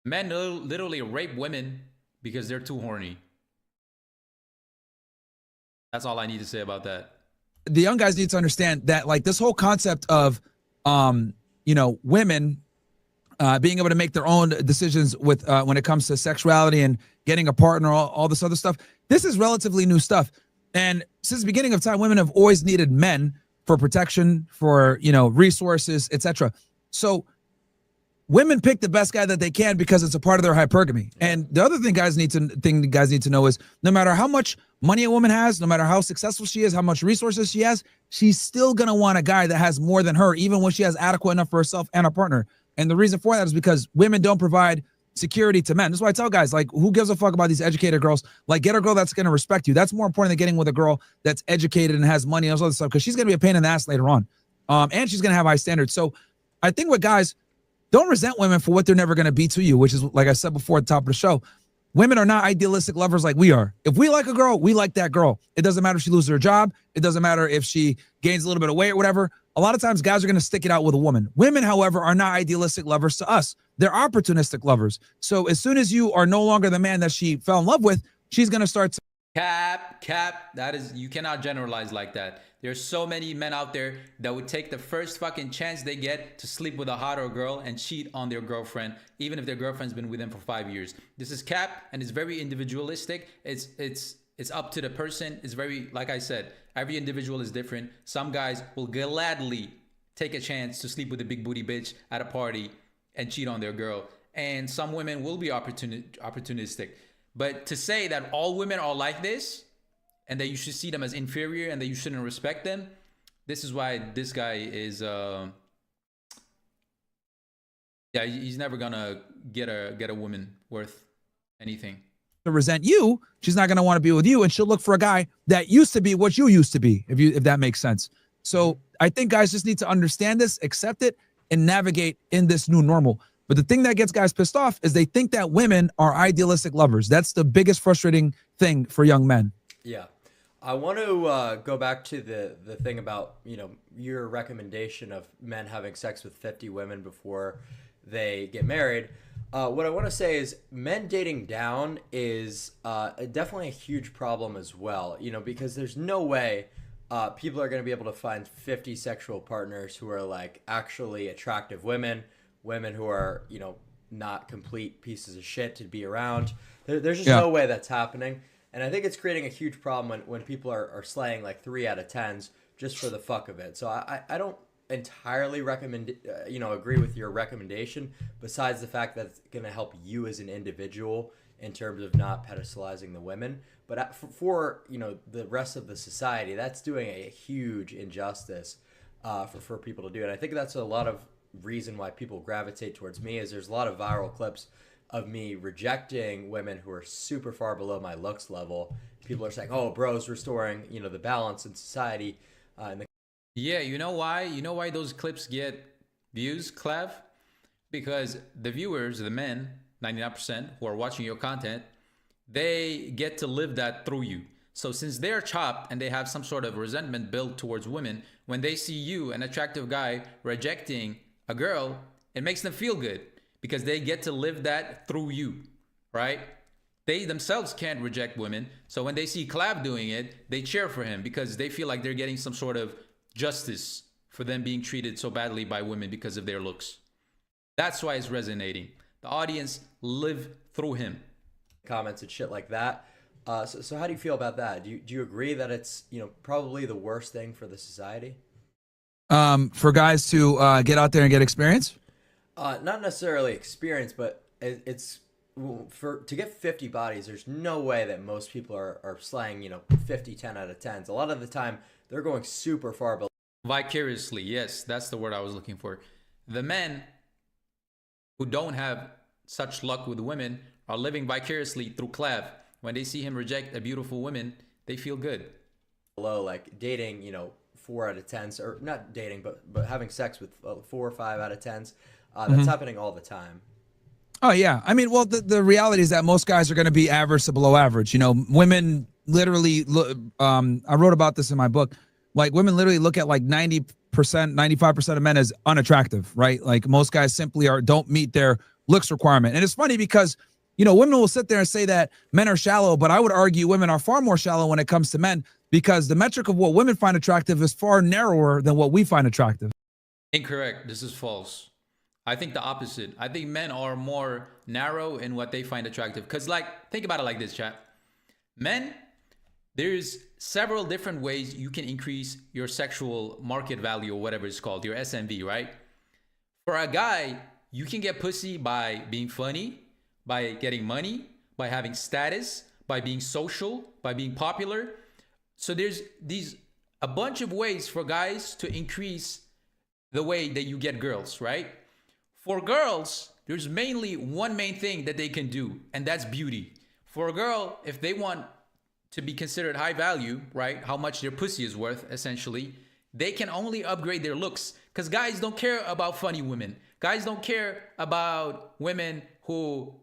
Speaker 2: Men literally rape women because they're too horny. That's all I need to say about that.
Speaker 1: The young guys need to understand that, like, this whole concept of you know, women being able to make their own decisions with when it comes to sexuality and getting a partner, all this other stuff. This is relatively new stuff. And since the beginning of time, women have always needed men for protection, for, you know, resources, etc. So women pick the best guy that they can because it's a part of their hypergamy. And the other thing guys need to know is no matter how much money a woman has, no matter how successful she is, how much resources she has, she's still gonna want a guy that has more than her, even when she has adequate enough for herself and a partner. And the reason for that is because women don't provide security to men. That's why I tell guys, like, who gives a fuck about these educated girls? Like, get a girl that's going to respect you. That's more important than getting with a girl that's educated and has money and all this other stuff, because she's going to be a pain in the ass later on. And she's going to have high standards. So I think with guys, don't resent women for what they're never going to be to you, which is, like I said before at the top of the show, women are not idealistic lovers like we are. If we like a girl, we like that girl. It doesn't matter if she loses her job. It doesn't matter if she gains a little bit of weight or whatever. A lot of times guys are going to stick it out with a woman. Women, however, are not idealistic lovers to us. They're opportunistic lovers. So as soon as you are no longer the man that she fell in love with, she's going to start to
Speaker 2: Cap. That is, you cannot generalize like that. There's so many men out there that would take the first fucking chance they get to sleep with a hotter girl and cheat on their girlfriend, even if their girlfriend's been with them for 5 years. This is cap, and it's very individualistic. It's up to the person. It's very, like I said, every individual is different. Some guys will gladly take a chance to sleep with a big booty bitch at a party and cheat on their girl. And some women will be opportunistic. But to say that all women are like this and that you should see them as inferior and that you shouldn't respect them, this is why this guy is, yeah, he's never gonna get a woman worth anything.
Speaker 1: resent you, she's not going to want to be with you, and she'll look for a guy that used to be what you used to be, if that makes sense. So I think guys just need to understand this, accept it, and navigate in this new normal. But the thing that gets guys pissed off is they think that women are idealistic lovers. That's the biggest frustrating thing for young men.
Speaker 3: Yeah. I want to go back to the thing about, you know, your recommendation of men having sex with 50 women before they get married. What I want to say is men dating down is definitely a huge problem as well, you know, because there's no way people are going to be able to find 50 sexual partners who are like actually attractive women who are, you know, not complete pieces of shit to be around. There's just no way that's happening. And I think it's creating a huge problem when people are slaying like 3 out of 10s just for the fuck of it. So I don't entirely recommend, you know, agree with your recommendation, besides the fact that it's going to help you as an individual in terms of not pedestalizing the women. But for you know, the rest of the society, that's doing a huge injustice for people to do. And I think that's a lot of reason why people gravitate towards me, is there's a lot of viral clips of me rejecting women who are super far below my looks level. People are saying, oh, bro's restoring, you know, the balance in society.
Speaker 2: Yeah, you know why? You know why those clips get views, Clev? Because the viewers, the men, 99% who are watching your content, they get to live that through you. So since they're chopped and they have some sort of resentment built towards women, when they see you, an attractive guy, rejecting a girl, it makes them feel good because they get to live that through you, right? They themselves can't reject women. So when they see Clav doing it, they cheer for him because they feel like they're getting some sort of justice for them being treated so badly by women because of their looks. That's why it's resonating. The audience live through him.
Speaker 3: Comments and shit like that. So how do you feel about that? Do you agree that it's, you know, probably the worst thing for the society?
Speaker 1: For guys to get out there and get experience?
Speaker 3: Not necessarily experience, but it's to get 50 bodies. There's no way that most people are slaying, you know, 50 10 out of 10s. A lot of the time they're going super far below.
Speaker 2: Vicariously, yes, that's the word I was looking for. The men who don't have such luck with women are living vicariously through Clav. When they see him reject a beautiful woman, they feel good.
Speaker 3: Below, like dating, you know, 4 out of 10s, or not dating, but having sex with 4 or 5 out of 10s. That's happening all the time.
Speaker 1: Oh yeah, I mean, well, the reality is that most guys are going to be average to below average. You know, women literally look. I wrote about this in my book. Like, women literally look at like 90%, 95% of men as unattractive, right? Like, most guys simply don't meet their looks requirement. And it's funny because, you know, women will sit there and say that men are shallow, but I would argue women are far more shallow when it comes to men, because the metric of what women find attractive is far narrower than what we find attractive.
Speaker 2: Incorrect. This is false. I think the opposite. I think men are more narrow in what they find attractive. Because, like, think about it like this, chat. Men, there's several different ways you can increase your sexual market value or whatever it's called, your SMV, right? For a guy, you can get pussy by being funny, by getting money, by having status, by being social, by being popular. So there's a bunch of ways for guys to increase the way that you get girls, right? For girls, there's mainly one main thing that they can do, and that's beauty. For a girl, if they want to be considered high value, right? How much their pussy is worth, essentially, they can only upgrade their looks. Because guys don't care about funny women. Guys don't care about women who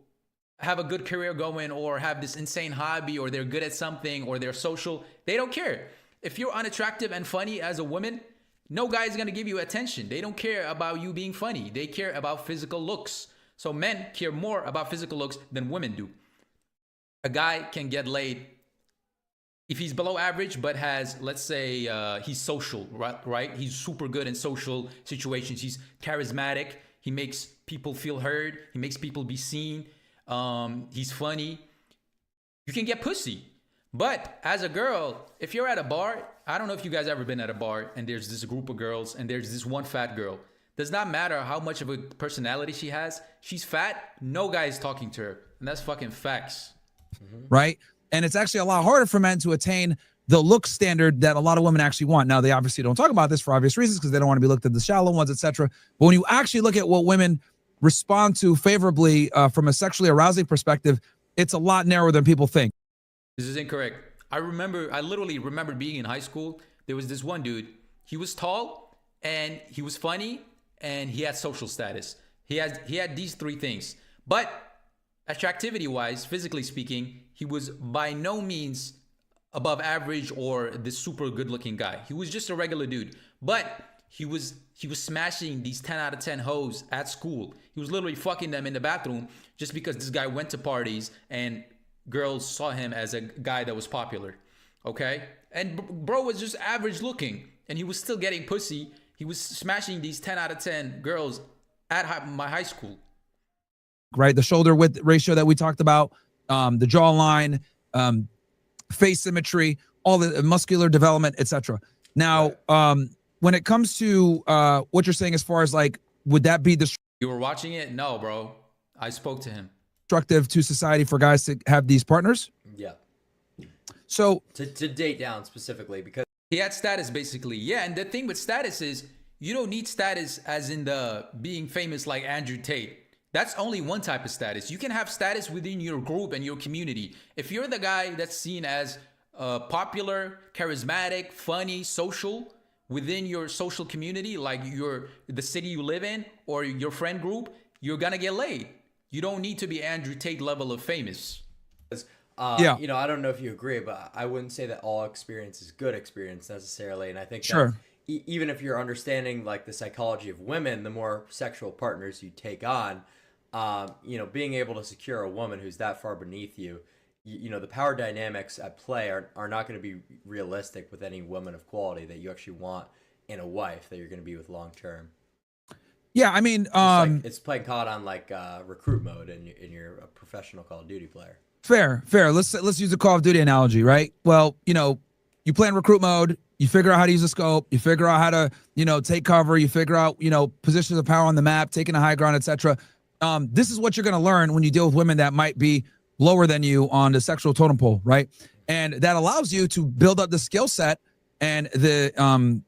Speaker 2: have a good career going or have this insane hobby or they're good at something or they're social. They don't care. If you're unattractive and funny as a woman, no guy is going to give you attention. They don't care about you being funny. They care about physical looks. So men care more about physical looks than women do. A guy can get laid if he's below average, but has, let's say, he's social, right? He's super good in social situations. He's charismatic. He makes people feel heard. He makes people be seen. He's funny. You can get pussy. But as a girl, if you're at a bar, I don't know if you guys ever been at a bar and there's this group of girls and there's this one fat girl. Does not matter how much of a personality she has. She's fat. No guy is talking to her. And that's fucking facts.
Speaker 1: Right? And it's actually a lot harder for men to attain the look standard that a lot of women actually want. Now, they obviously don't talk about this for obvious reasons because they don't want to be looked at the shallow ones, etc. But when you actually look at what women respond to favorably from a sexually arousing perspective, it's a lot narrower than people think.
Speaker 2: This is incorrect. I literally remember being in high school. There was this one dude. He was tall and he was funny and he had social status. He had these three things. But attractivity wise, physically speaking, he was by no means above average or this super good looking guy. He was just a regular dude. But he was smashing these 10 out of 10 hoes at school. He was literally fucking them in the bathroom just because this guy went to parties and girls saw him as a guy that was popular. Okay? And bro was just average looking and he was still getting pussy. He was smashing these 10 out of 10 girls at my high school.
Speaker 1: Right? The shoulder width ratio that we talked about, the jawline, face symmetry, all the muscular development, etc. Now, when it comes to what you're saying as far as like, would that be
Speaker 2: You were watching it? No, bro. I spoke to him.
Speaker 1: Destructive to society for guys to have these partners?
Speaker 3: Yeah.
Speaker 1: So
Speaker 3: to date down specifically because
Speaker 2: he had status basically. Yeah, and the thing with status is you don't need status as in the being famous like Andrew Tate. That's only one type of status. You can have status within your group and your community. If you're the guy that's seen as popular, charismatic, funny, social within your social community, like the city you live in or your friend group, you're gonna get laid. You don't need to be Andrew Tate level of famous.
Speaker 1: Yeah.
Speaker 3: You know, I don't know if you agree, but I wouldn't say that all experience is good experience necessarily. And I think
Speaker 1: Sure.
Speaker 3: that even if you're understanding like the psychology of women, the more sexual partners you take on, you know, being able to secure a woman who's that far beneath you, you know, the power dynamics at play are not going to be realistic with any woman of quality that you actually want in a wife that you're going to be with long term.
Speaker 1: yeah, I mean,
Speaker 3: It's playing COD on like recruit mode, and you're a professional Call of Duty player.
Speaker 1: fair. Let's use a Call of Duty analogy, right? Well, you know, you play in recruit mode, you figure out how to use a scope, you figure out how to, you know, take cover, you figure out, you know, positions of power on the map, taking a high ground, etc. This is what you're going to learn when you deal with women that might be lower than you on the sexual totem pole, right? And that allows you to build up the skill set and the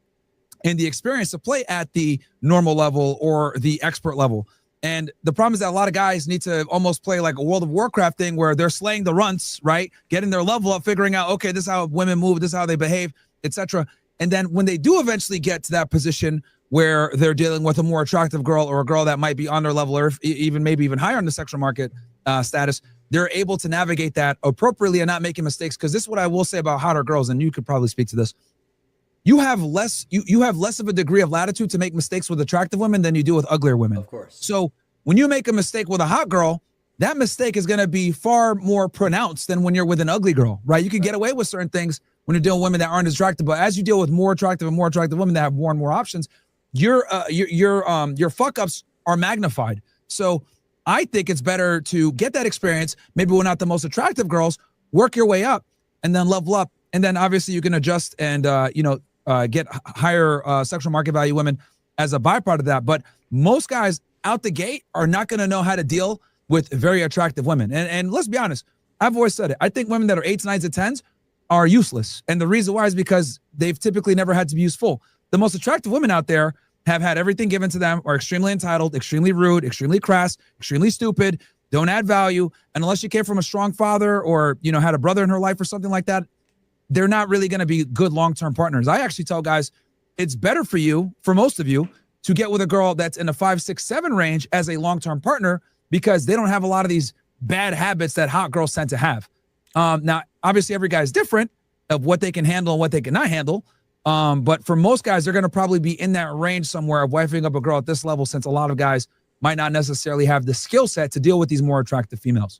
Speaker 1: experience to play at the normal level or the expert level. And the problem is that a lot of guys need to almost play like a World of Warcraft thing where they're slaying the runts, right? Getting their level up, figuring out, okay, this is how women move, this is how they behave, etc. And then when they do eventually get to that position where they're dealing with a more attractive girl or a girl that might be on their level or even maybe even higher in the sexual market status, they're able to navigate that appropriately and not making mistakes. Because this is what I will say about hotter girls, and you could probably speak to this. You have less of a degree of latitude to make mistakes with attractive women than you do with uglier women.
Speaker 3: Of course.
Speaker 1: So when you make a mistake with a hot girl, that mistake is going to be far more pronounced than when you're with an ugly girl, right? You can get away with certain things when you're dealing with women that aren't as attractive, but as you deal with more attractive and more attractive women that have more and more options, your fuck ups are magnified. So I think it's better to get that experience. Maybe we're not the most attractive girls, work your way up, and then level up, and then obviously you can adjust and get higher sexual market value women as a byproduct of that. But most guys out the gate are not going to know how to deal with very attractive women. And let's be honest, I've always said it. I think women that are 8s, 9s, and 10s are useless. And the reason why is because they've typically never had to be useful. The most attractive women out there have had everything given to them, are extremely entitled, extremely rude, extremely crass, extremely stupid, don't add value. And unless you came from a strong father or, had a brother in her life or something like that, they're not really going to be good long-term partners. I actually tell guys, it's better for you, for most of you, to get with a girl that's in the 5, 6, 7 range as a long-term partner because they don't have a lot of these bad habits that hot girls tend to have. Now, obviously, every guy is different of what they can handle and what they cannot handle. But for most guys, they're going to probably be in that range somewhere of wifing up a girl at this level, since a lot of guys might not necessarily have the skill set to deal with these more attractive females.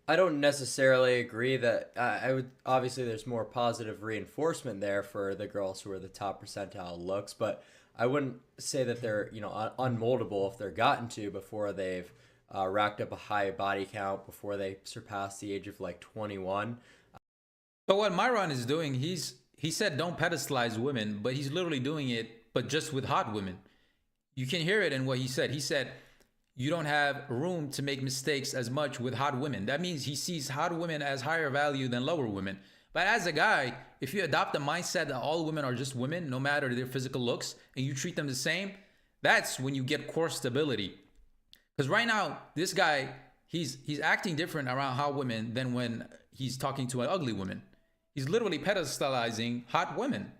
Speaker 3: I don't necessarily agree that I would, obviously there's more positive reinforcement there for the girls who are the top percentile looks, but I wouldn't say that they're, unmoldable if they're gotten to before they've racked up a high body count, before they surpass the age of like 21.
Speaker 2: But what Myron is doing, he said don't pedestalize women, but he's literally doing it, but just with hot women. You can hear it in what he said. He said, you don't have room to make mistakes as much with hot women. That means he sees hot women as higher value than lower women. But as a guy, if you adopt the mindset that all women are just women, no matter their physical looks, and you treat them the same, that's when you get core stability. Because right now, this guy, he's acting different around hot women than when he's talking to an ugly woman. He's literally pedestalizing hot women.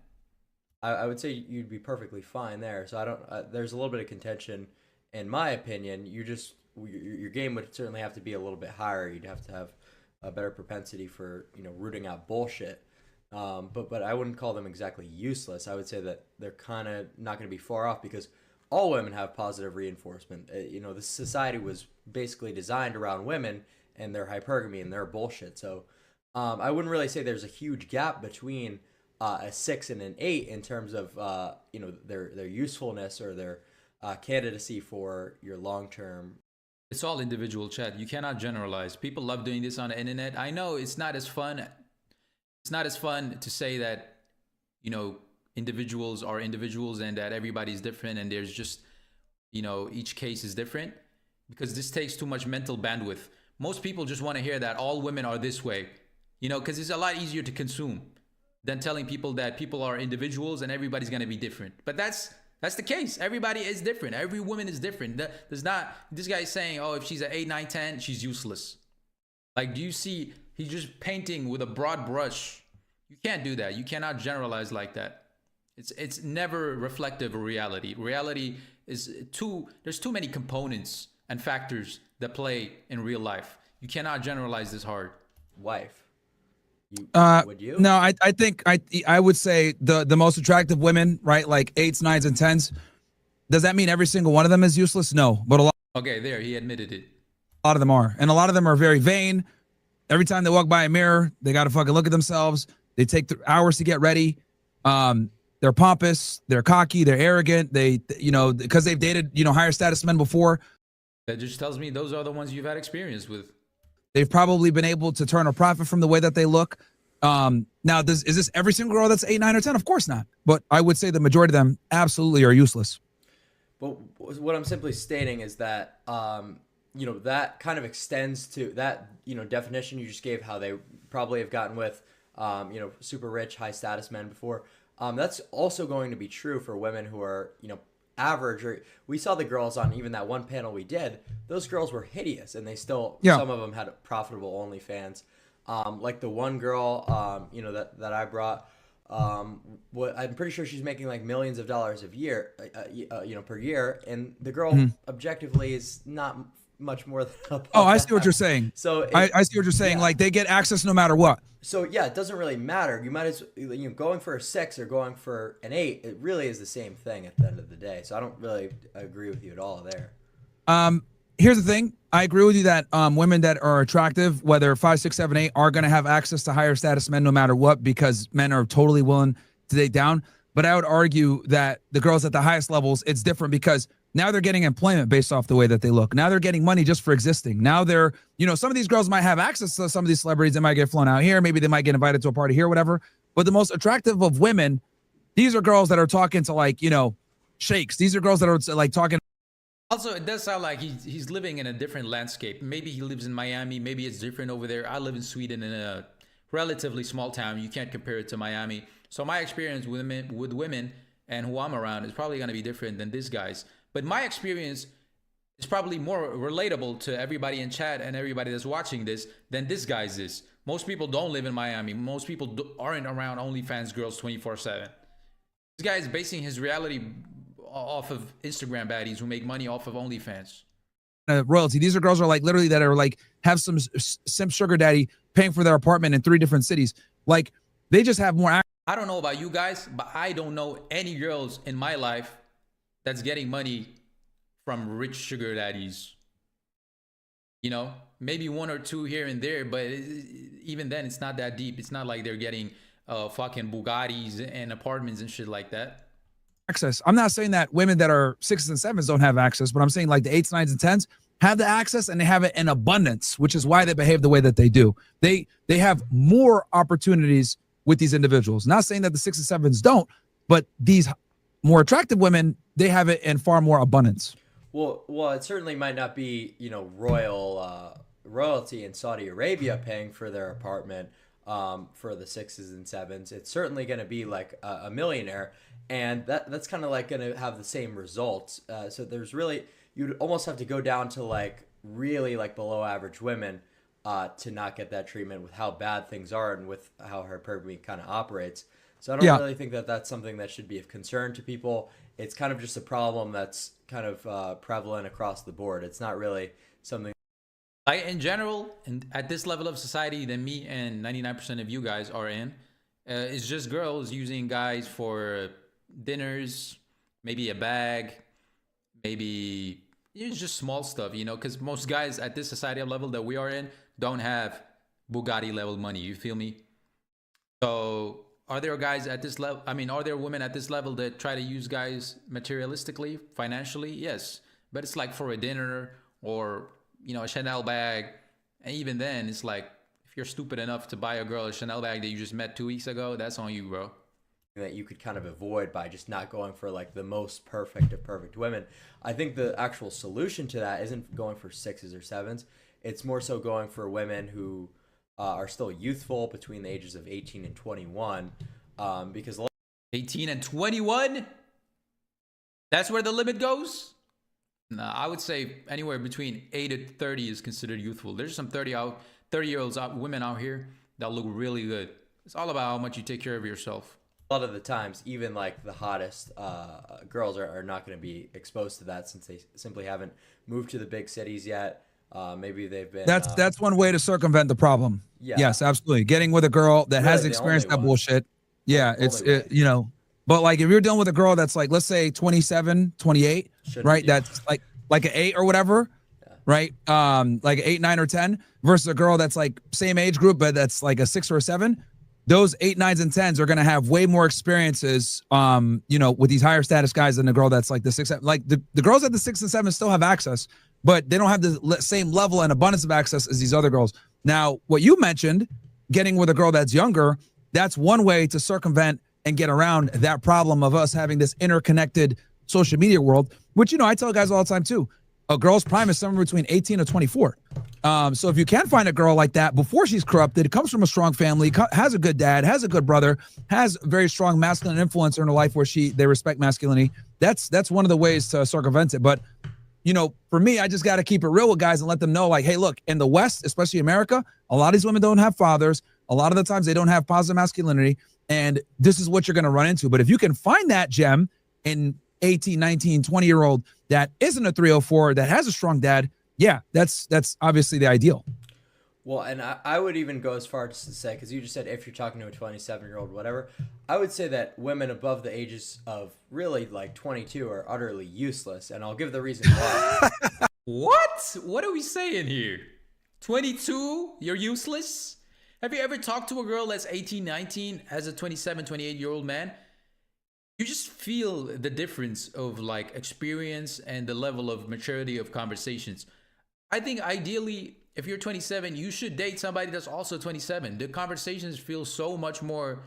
Speaker 3: I would say you'd be perfectly fine there. So I don't. There's a little bit of contention, in my opinion. Your game would certainly have to be a little bit higher. You'd have to have a better propensity for rooting out bullshit. But I wouldn't call them exactly useless. I would say that they're kind of not going to be far off because all women have positive reinforcement. The society was basically designed around women and their hypergamy and their bullshit. So I wouldn't really say there's a huge gap between a 6 and an 8 in terms of their usefulness or their candidacy for your long-term.
Speaker 2: It's all individual, Chad. You cannot generalize. People love doing this on the internet. I know it's not as fun. It's not as fun to say that, individuals are individuals and that everybody's different and there's just, each case is different, because this takes too much mental bandwidth. Most people just want to hear that all women are this way, because it's a lot easier to consume than telling people that people are individuals and everybody's going to be different. But that's the case. Everybody is different. Every woman is different. There's not, this guy is saying, oh, if she's an 8, 9, 10, she's useless. Like, do you see, he's just painting with a broad brush. You can't do that. You cannot generalize like that. It's never reflective of reality. Reality is there's too many components and factors that play in real life. You cannot generalize this hard.
Speaker 3: Wife. Would you?
Speaker 1: No, I think I would say the most attractive women, right? Like 8s, 9s, and 10s. Does that mean every single one of them is useless? No, but a lot.
Speaker 2: Okay, there, he admitted it.
Speaker 1: A lot of them are, and a lot of them are very vain. Every time they walk by a mirror, they got to fucking look at themselves. They take hours to get ready. They're pompous. They're cocky. They're arrogant. They, because they've dated, higher status men before.
Speaker 2: That just tells me those are the ones you've had experience with.
Speaker 1: They've probably been able to turn a profit from the way that they look. Now, is this every single girl that's 8, 9, or 10? Of course not. But I would say the majority of them absolutely are useless.
Speaker 3: But what I'm simply stating is that, that kind of extends to that, definition you just gave, how they probably have gotten with, super rich, high status men before. That's also going to be true for women who are, average. Or we saw the girls on even that one panel we did. Those girls were hideous, and they still, some of them had profitable OnlyFans. Like the one girl, that I brought, I'm pretty sure she's making like millions of dollars a year, per year, and the girl objectively is not much more than a
Speaker 1: Oh, I see what you're saying.
Speaker 3: So
Speaker 1: I see what you're saying. Yeah. Like they get access no matter what.
Speaker 3: So yeah, it doesn't really matter. You might as going for a 6 or going for an 8. It really is the same thing at the end of the day. So I don't really agree with you at all there.
Speaker 1: Here's the thing. I agree with you that women that are attractive, whether 5, 6, 7, 8, are going to have access to higher status men no matter what, because men are totally willing to date down. But I would argue that the girls at the highest levels, it's different because now they're getting employment based off the way that they look. Now they're getting money just for existing. Now they're, you know, some of these girls might have access to some of these celebrities. They might get flown out here. Maybe they might get invited to a party here, whatever. But the most attractive of women, these are girls that are talking to, like, you know, sheikhs. These are girls that are like talking.
Speaker 2: Also, it does sound like he's living in a different landscape. Maybe he lives in Miami. Maybe it's different over there. I live in Sweden in a relatively small town. You can't compare it to Miami. So my experience with women and who I'm around is probably going to be different than this guy's. But my experience is probably more relatable to everybody in chat and everybody that's watching this than this guy's is. Most people don't live in Miami. Most people aren't around OnlyFans girls 24/7. This guy is basing his reality off of Instagram baddies who make money off of OnlyFans.
Speaker 1: Royalty. These are girls are like literally that are like have some simp sugar daddy paying for their apartment in 3 different cities. Like they just have more.
Speaker 2: I don't know about you guys, but I don't know any girls in my life that's getting money from rich sugar daddies. You know, maybe 1 or 2 here and there, but even then it's not that deep. It's not like they're getting fucking Bugattis and apartments and shit like that.
Speaker 1: Access. I'm not saying that women that are 6s and 7s don't have access, but I'm saying like the 8s, 9s, and 10s have the access, and they have it in abundance, which is why they behave the way that they do. They have more opportunities with these individuals. Not saying that the 6s and 7s don't, but these more attractive women, they have it in far more abundance.
Speaker 3: Well, it certainly might not be, you know, royalty in Saudi Arabia paying for their apartment for the 6s and 7s. It's certainly going to be like a millionaire, and that's kind of like going to have the same results. So there's really, you'd almost have to go down to like really like below average women to not get that treatment with how bad things are and with how hypergamy kind of operates. So I don't really think that that's something that should be of concern to people. It's kind of just a problem that's kind of prevalent across the board. It's not really something.
Speaker 2: Like in general, and at this level of society that me and 99% of you guys are in, it's just girls using guys for dinners, maybe a bag, maybe it's just small stuff, you know, because most guys at this societal level that we are in don't have Bugatti level money. You feel me? So are there guys at this level? I mean, are there women at this level that try to use guys materialistically, financially? Yes, but it's like for a dinner or, you know, a Chanel bag. And even then, it's like, if you're stupid enough to buy a girl a Chanel bag that you just met 2 weeks ago, that's on you, bro.
Speaker 3: That you could kind of avoid by just not going for like the most perfect of perfect women. I think the actual solution to that isn't going for 6s or 7s. It's more so going for women who are still youthful between the ages of 18 and 21. Because
Speaker 2: 18 and 21? That's where the limit goes? Nah, I would say anywhere between 8 to 30 is considered youthful. There's some 30-year-olds women out here that look really good. It's all about how much you take care of yourself.
Speaker 3: A lot of the times, even like the hottest girls are not going to be exposed to that since they simply haven't moved to the big cities yet. Maybe they've been.
Speaker 1: That's one way to circumvent the problem.
Speaker 3: Yeah.
Speaker 1: Yes, absolutely. Getting with a girl that
Speaker 3: Really
Speaker 1: has experienced that bullshit. Yeah, you know. But like if you're dealing with a girl that's like, let's say 27, 28, right? That's like an 8 or whatever, right? Like an 8, 9, or 10 versus a girl that's like same age group, but that's like a 6 or a 7. Those 8, 9s, and 10s are going to have way more experiences, you know, with these higher status guys than the girl that's like the 6, 7. Like the girls at the 6 and 7 still have access, but they don't have the same level and abundance of access as these other girls. Now, what you mentioned, getting with a girl that's younger, that's one way to circumvent and get around that problem of us having this interconnected social media world, which, you know, I tell guys all the time too. A girl's prime is somewhere between 18 and 24. So if you can find a girl like that before she's corrupted, comes from a strong family, has a good dad, has a good brother, has very strong masculine influence in her life where they respect masculinity, that's one of the ways to circumvent it. But, you know, for me, I just got to keep it real with guys and let them know, like, hey, look, in the West, especially America, a lot of these women don't have fathers. A lot of the times they don't have positive masculinity, and this is what you're going to run into. But if you can find that gem in 18, 19, 20-year-old that isn't a 304, that has a strong dad, yeah, that's obviously the ideal.
Speaker 3: Well, and I would even go as far as to say, because you just said if you're talking to a 27-year-old, whatever, I would say that women above the ages of really like 22 are utterly useless, and I'll give the reason why.
Speaker 2: What? What are we saying here? 22? You're useless? Have you ever talked to a girl that's 18, 19 as a 27, 28-year-old man? you just feel the difference of like experience and the level of maturity of conversations. I think ideally, if you're 27, you should date somebody that's also 27. The conversations feel so much more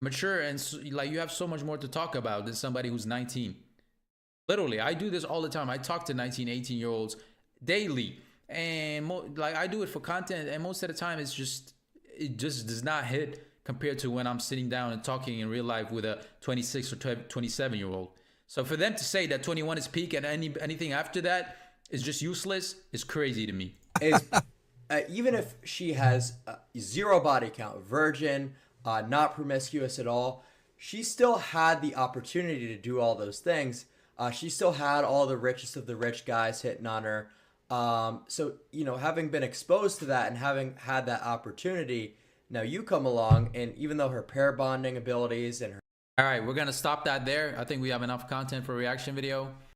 Speaker 2: mature and like you have so much more to talk about than somebody who's 19. Literally, I do this all the time. I talk to 19, 18-year-olds daily, and like I do it for content, and most of the time it just does not hit compared to when I'm sitting down and talking in real life with a 26 or 27-year-old. So for them to say that 21 is peak and anything after that is just useless is crazy to me.
Speaker 3: Is even if she has zero body count, virgin, not promiscuous at all, she still had the opportunity to do all those things. She still had all the richest of the rich guys hitting on her. So, you know, having been exposed to that and having had that opportunity, now you come along, and even though her pair bonding abilities and her...
Speaker 2: All right, we're going to stop that there. I think we have enough content for a reaction video.